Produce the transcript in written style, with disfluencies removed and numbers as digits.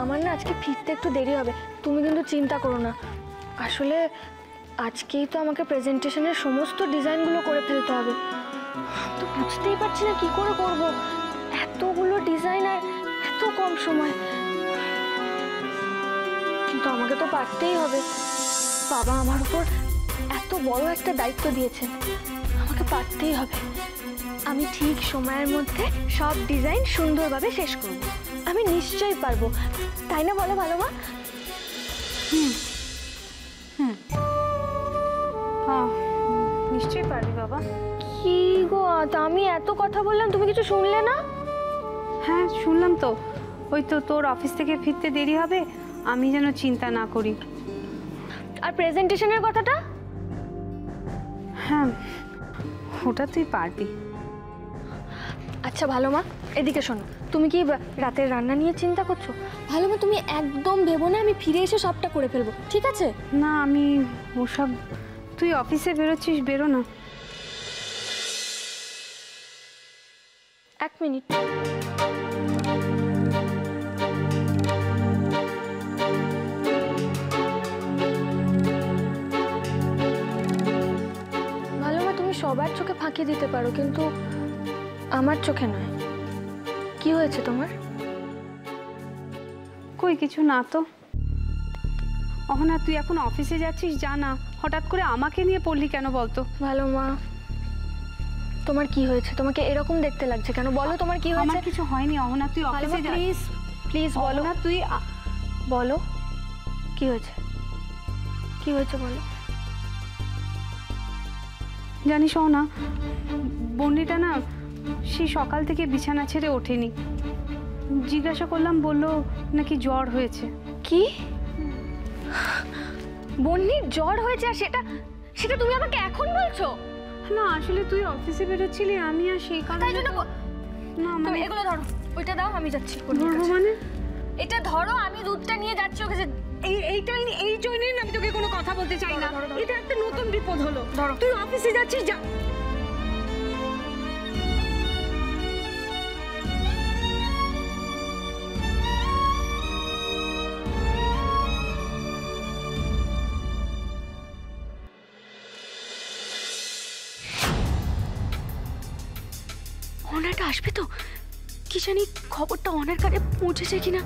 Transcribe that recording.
আমার না আজকে ফিরতে একটু দেরি হবে, তুমি কিন্তু চিন্তা করো না। আসলে আজকেই তো আমাকে প্রেজেন্টেশনের সমস্ত ডিজাইনগুলো করে ফেলতে হবে। তো বুঝতেই পারছি না কি করে করব, এতগুলো ডিজাইন আর এত কম সময়। কিন্তু আমাকে তো পারতেই হবে, বাবা আমার উপর এত বড় একটা দায়িত্ব দিয়েছেন, আমাকে পারতেই হবে। আমি ঠিক সময়ের মধ্যে সব ডিজাইন সুন্দরভাবে শেষ করব, আমি নিশ্চয়ই পারবো, তাই না বলো ভালো মা? নিশ্চয়ই পারবি বাবা। কি গো, তা আমি এত কথা বললাম, তুমি কিছু শুনলে না? হ্যাঁ শুনলাম তো, ওই তো তোর অফিস থেকে ফিরতে দেরি হবে, আমি যেন চিন্তা না করি। আর প্রেজেন্টেশনের কথাটা? হ্যাঁ ওটা তুই পারবি। আচ্ছা ভালো মা, এদিকে শোনো, তুমি কি রাতের রান্না নিয়ে চিন্তা করছো? ভালো মা তুমি একদম ভেবো না, আমি ফিরে এসে সবটা করে ফেলবো, ঠিক আছে? না আমি ওসব, তুই অফিসে বেরোচ্ছিস, বেরো না। 1 মিনিট। ভালো মা, তুমি সবার চোখে ফাঁকি দিতে পারো, কিন্তু আমার চোখে নয়। কি হয়েছে তোমার? কই কিছু না তো। অহনা তুই এখন অফিসে যাচ্ছিস, জানা হঠাৎ করে আমাকে নিয়ে পড়লি কেন বলতো? ভালো মা, তোমার কি হয়েছে? তোমাকে এরকম দেখতে লাগছে কেন? বলো তোমার কি হয়েছে? আমার কিছু হয়নি অহনা, তুই অফিসে যা। প্লিজ প্লিজ বলো না, তুই বলো কি হয়েছে, কি হয়েছে বলো। জানিস অহনা, বন্ডিটা না সেই সকাল থেকে বিছানা ছেড়ে ওঠেনি। জিজ্ঞাসা করলাম, বললো নাকি জ্বর হয়েছে। কি? বন্নির জ্বর হয়েছে? আর সেটা সেটা তুমি আমাকে এখন বলছো? না আসলে তুই অফিসে বেরোচ্ছিলি, আমি আর সেই কারণে। তাই জন্য না তুমি মানে এগুলো ধরো, ওইটা দাও, আমি যাচ্ছি। ধরবো মানে? এটা ধরো, আমি দুধটা নিয়ে যাচ্ছি ওকে। এই জন্যই আমি তোকে কোনো কথা বলতে চাই না। ধরো, ধরো। এটা একটা নতুন বিপদ হলো। ধরো। তুই অফিসে যাচ্ছিস, যা। অনারটা আসবে তো? কি জানি খবরটা অনার কাছে পৌঁছেছে কিনা।